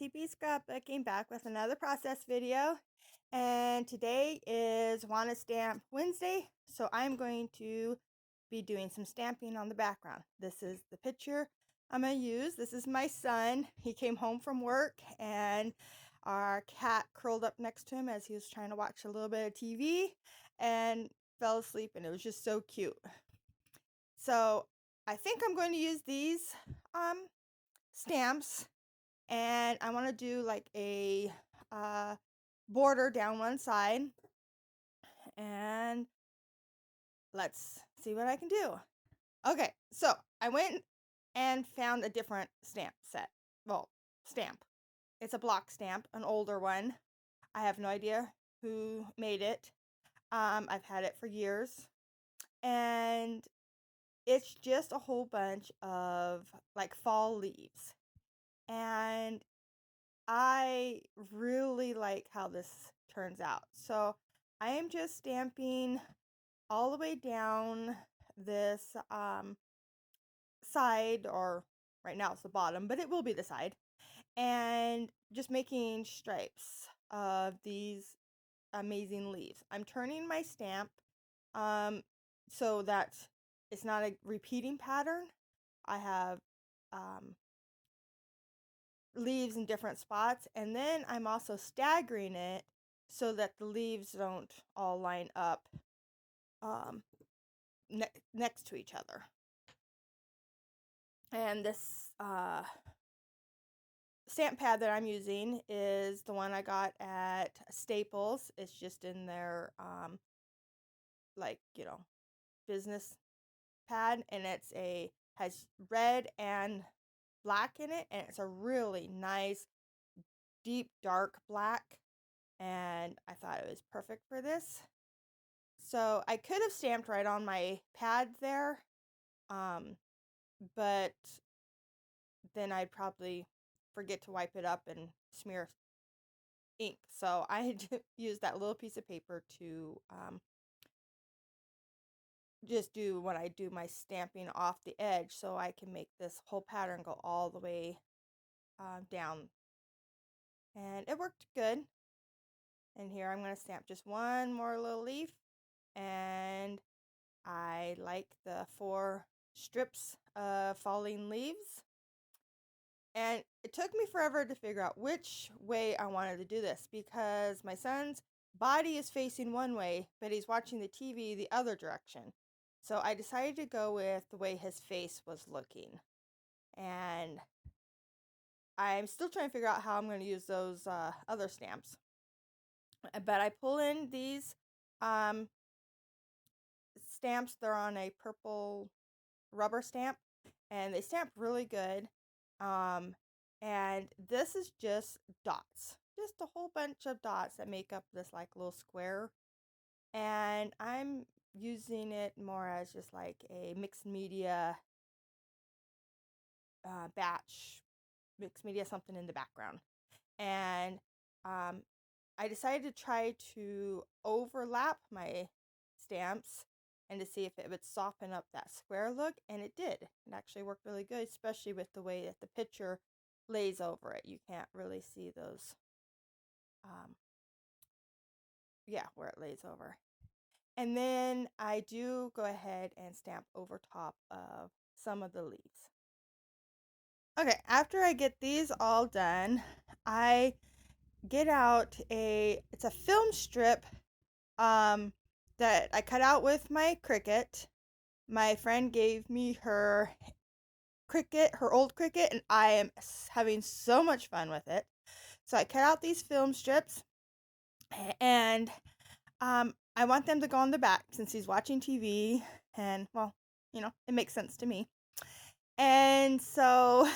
CP Scrapbooking back with another process video, and today is Wanna Stamp Wednesday, so I'm going to be doing some stamping on the background. This is the picture I'm going to use. This is my son. He came home from work and our cat curled up next to him as he was trying to watch a little bit of TV and fell asleep, and it was just so cute. So I think I'm going to use these stamps, and I want to do like a uh, border down one side, and let's see what I can do. Okay, so I went and found a different stamp set. Well, stamp. It's a block stamp, an older one. I have no idea who made it. I've had it for years, and it's just a whole bunch of like fall leaves. And I really like how this turns out. So I am just stamping all the way down this side, or right now it's the bottom, but it will be the side, and just making stripes of these amazing leaves. I'm turning my stamp um, so that it's not a repeating pattern. I have um, leaves in different spots, and then I'm also staggering it so that the leaves don't all line up um, next to each other. And this stamp pad that I'm using is the one I got at Staples. It's just in their like, business pad, and has red and black in it, and it's a really nice deep dark black, and I thought it was perfect for this. So I could have stamped right on my pad there, but then I'd probably forget to wipe it up and smear ink. So I had to use that little piece of paper to just do when I do my stamping off the edge, so I can make this whole pattern go all the way down. And it worked good. And here I'm going to stamp just one more little leaf, and I like the 4 strips of falling leaves. And it took me forever to figure out which way I wanted to do this, because my son's body is facing one way, but he's watching the TV the other direction. So I decided to go with the way his face was looking. And I'm still trying to figure out how I'm going to use those other stamps. But I pull in these um, stamps. They're on a purple rubber stamp, and they stamp really good. And this is just dots, just a whole bunch of dots that make up this like little square. And I'm using it more as just like a mixed media batch, mixed media something in the background. And I decided to try to overlap my stamps and to see if it would soften up that square look, and it did. It actually worked really good, especially with the way that the picture lays over it. You can't really see those, yeah, where it lays over. And then I do go ahead and stamp over top of some of the leaves. Okay, after I get these all done, I get out it's a film strip that I cut out with my Cricut. My friend gave me her Cricut, her old Cricut, and I am having so much fun with it. So I cut out these film strips, and I want them to go on the back since he's watching TV, and well, it makes sense to me. And so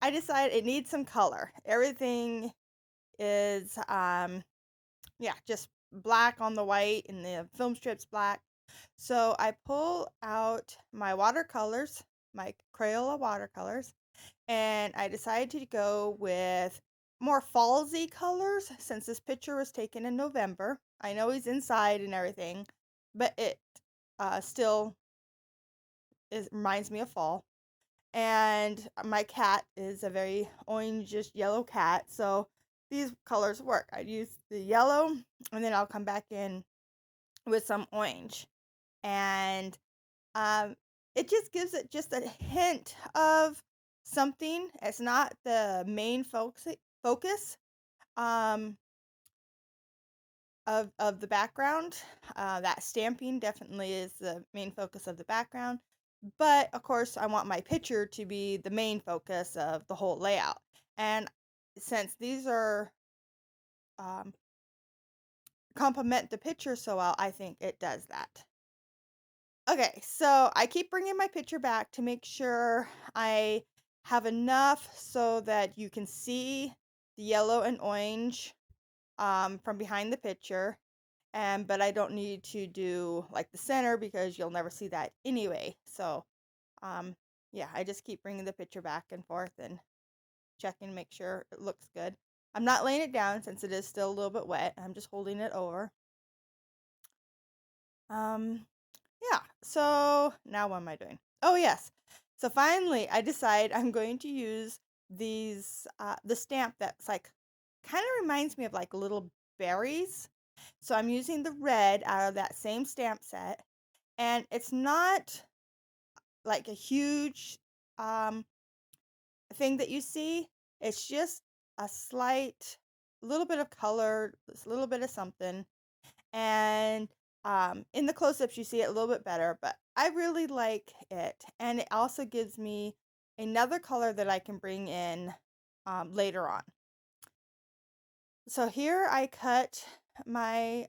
I decided it needs some color. Everything is yeah, just black on the white, and the film strip's black. So I pull out my watercolors, my Crayola watercolors, and I decided to go with more fallsy colors since this picture was taken in November. I know he's inside and everything, but it still reminds me of fall. And my cat is a very orangish yellow cat, so these colors work. I use the yellow, and then I'll come back in with some orange, and um, it just gives it just a hint of something. It's not the main focus um, of the background. That stamping definitely is the main focus of the background. But of course, I want my picture to be the main focus of the whole layout. And since these are um, complement the picture so well, I think it does that. Okay, so I keep bringing my picture back to make sure I have enough so that you can see the yellow and orange from behind the picture. And but I don't need to do like the center because you'll never see that anyway. So um, yeah, I just keep bringing the picture back and forth and checking to make sure it looks good. I'm not laying it down since it is still a little bit wet. I'm just holding it over. Um, yeah, so now what am I doing? Oh, yes. So finally, I decide I'm going to use the stamp that's like, kind of reminds me of like little berries. So I'm using the red out of that same stamp set. And it's not like a huge um, thing that you see. It's just a slight little bit of color, a little bit of something. And in the close-ups, you see it a little bit better, but I really like it. And it also gives me another color that I can bring in later on. So here I cut my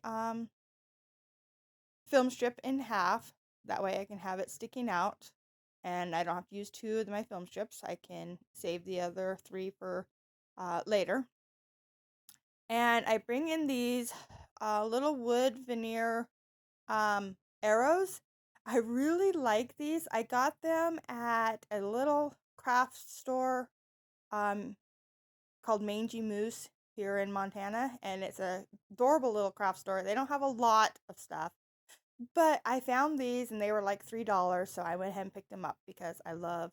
film strip in half. That way I can have it sticking out. And I don't have to use two of my film strips. I can save the other three for later. And I bring in these little wood veneer arrows. I really like these. I got them at a little craft store um, called Mangy Moose here in Montana, and it's a adorable little craft store. They don't have a lot of stuff, but I found these and they were like $3, so I went ahead and picked them up because I love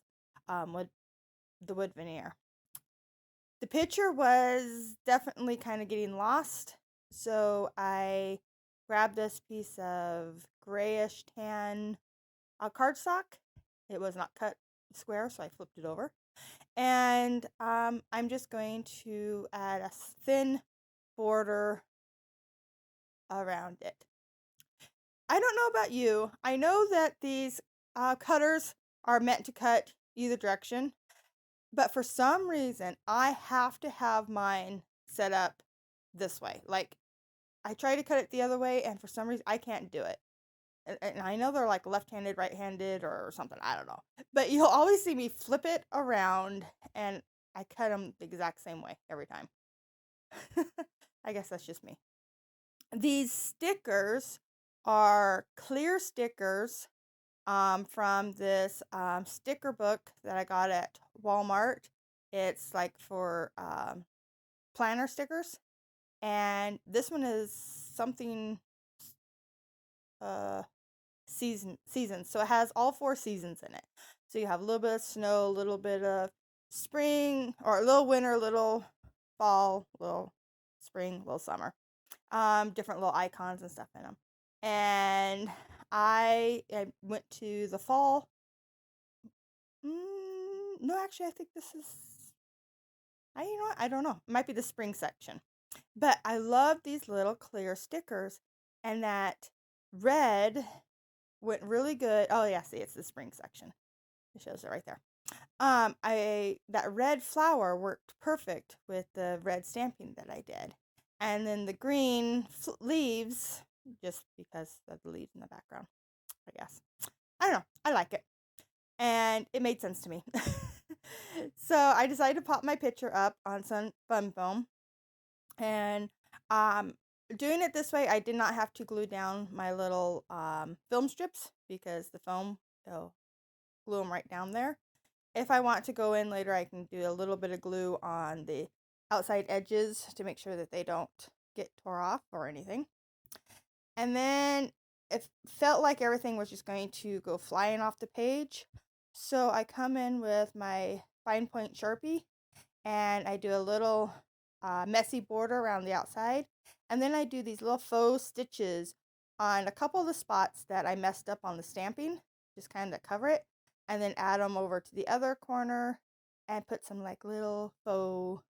the wood veneer. The picture was definitely kind of getting lost, so I grabbed this piece of grayish tan cardstock. It was not cut square, so I flipped it over. And I'm just going to add a thin border around it. I don't know about you. I know that these cutters are meant to cut either direction, but for some reason, I have to have mine set up this way. Like, I try to cut it the other way, and for some reason, I can't do it. And I know they're like left-handed, right-handed, or something. I don't know. But you'll always see me flip it around, and I cut them the exact same way every time. I guess that's just me. These stickers are clear stickers from this sticker book that I got at Walmart. It's like for planner stickers. And this one is something uh, seasons. So it has all 4 seasons in it. So you have a little bit of snow, a little bit of spring, or a little winter, a little fall, a little spring, a little summer. Different little icons and stuff in them. And I went to the fall. No, actually, I think this is. You know what? I don't know. It might be the spring section. But I love these little clear stickers, and that red went really good. Oh yeah, see, it's the spring section. It shows it right there. I that red flower worked perfect with the red stamping that I did, and then the green leaves, just because of the leaves in the background, I guess. I don't know. I like it, and it made sense to me. So I decided to pop my picture up on some fun foam, and um, doing it this way, I did not have to glue down my little film strips because the foam will glue them right down there. If I want to go in later, I can do a little bit of glue on the outside edges to make sure that they don't get tore off or anything. And then it felt like everything was just going to go flying off the page. So I come in with my fine point Sharpie and I do a little messy border around the outside. And then I do these little faux stitches on a couple of the spots that I messed up on the stamping, just kind of cover it, and then add them over to the other corner and put some like little faux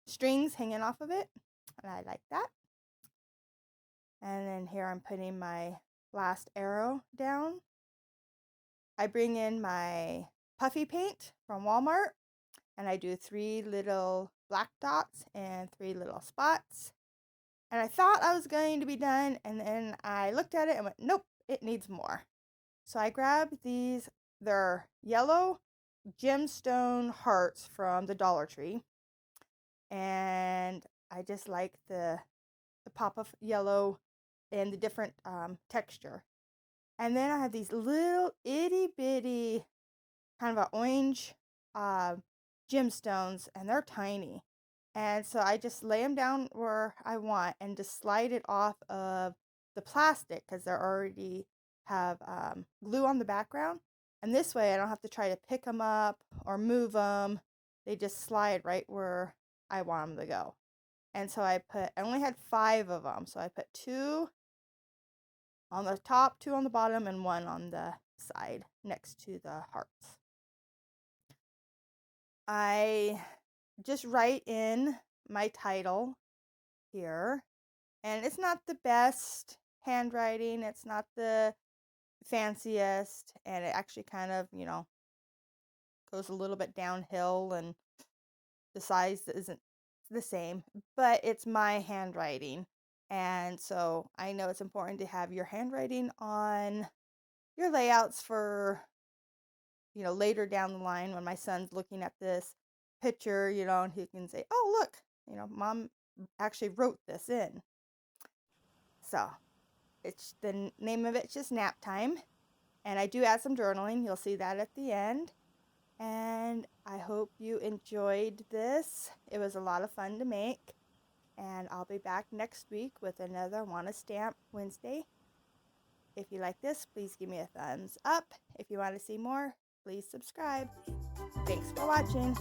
strings hanging off of it. And I like that. And then here I'm putting my last arrow down. I bring in my puffy paint from Walmart and I do 3 little black dots and 3 little spots. And I thought I was going to be done, and then I looked at it and went, nope, it needs more. So I grabbed these, they're yellow gemstone hearts from the Dollar Tree. And I just like the pop of yellow and the different texture. And then I have these little itty bitty kind of an orange uh, gemstones, and they're tiny. And so I just lay them down where I want and just slide it off of the plastic because they already have glue on the background. And this way I don't have to try to pick them up or move them. They just slide right where I want them to go. And so I only had 5 of them. So I put 2 on the top, 2 on the bottom, and 1 on the side next to the hearts. I just write in my title here, and it's not the best handwriting, it's not the fanciest, and it actually kind of, goes a little bit downhill, and the size isn't the same, but it's my handwriting. And so I know it's important to have your handwriting on your layouts for later down the line when my son's looking at this picture, and he can say, oh, look, mom actually wrote this in. So it's the name of it's just nap time. And I do add some journaling. You'll see that at the end. And I hope you enjoyed this. It was a lot of fun to make. And I'll be back next week with another Wanna Stamp Wednesday. If you like this, please give me a thumbs up. If you want to see more, please subscribe. Thanks for watching.